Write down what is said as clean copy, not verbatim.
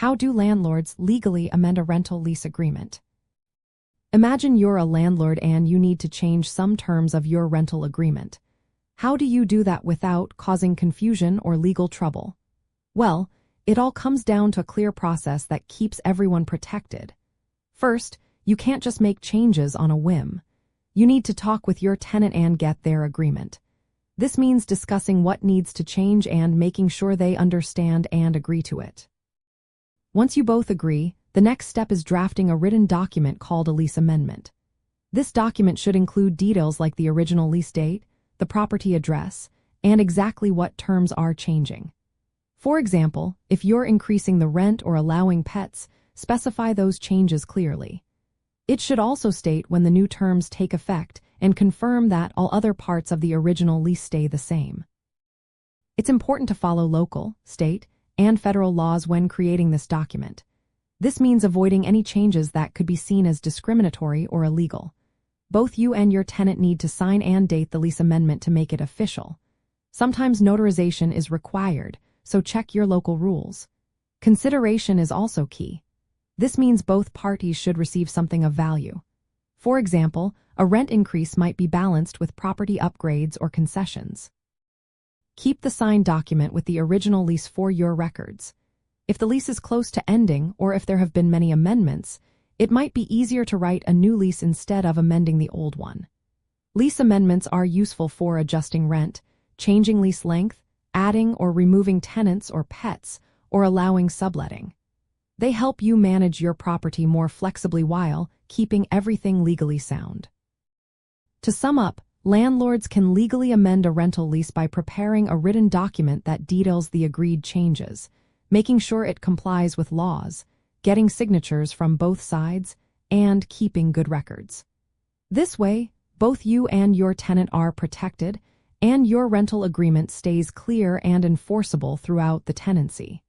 How do landlords legally amend a rental lease agreement? Imagine you're a landlord and you need to change some terms of your rental agreement. How do you do that without causing confusion or legal trouble? Well, it all comes down to a clear process that keeps everyone protected. First, you can't just make changes on a whim. You need to talk with your tenant and get their agreement. This means discussing what needs to change and making sure they understand and agree to it. Once you both agree, the next step is drafting a written document called a lease amendment. This document should include details like the original lease date, the property address, and exactly what terms are changing. For example, if you're increasing the rent or allowing pets, specify those changes clearly. It should also state when the new terms take effect and confirm that all other parts of the original lease stay the same. It's important to follow local, state, and federal laws when creating this document. This means avoiding any changes that could be seen as discriminatory or illegal. Both you and your tenant need to sign and date the lease amendment to make it official. Sometimes notarization is required, so check your local rules. Consideration is also key. This means both parties should receive something of value. For example, a rent increase might be balanced with property upgrades or concessions. Keep the signed document with the original lease for your records. If the lease is close to ending or if there have been many amendments, it might be easier to write a new lease instead of amending the old one. Lease amendments are useful for adjusting rent, changing lease length, adding or removing tenants or pets, or allowing subletting. They help you manage your property more flexibly while keeping everything legally sound. To sum up, landlords can legally amend a rental lease by preparing a written document that details the agreed changes, making sure it complies with laws, getting signatures from both sides, and keeping good records. This way, both you and your tenant are protected, and your rental agreement stays clear and enforceable throughout the tenancy.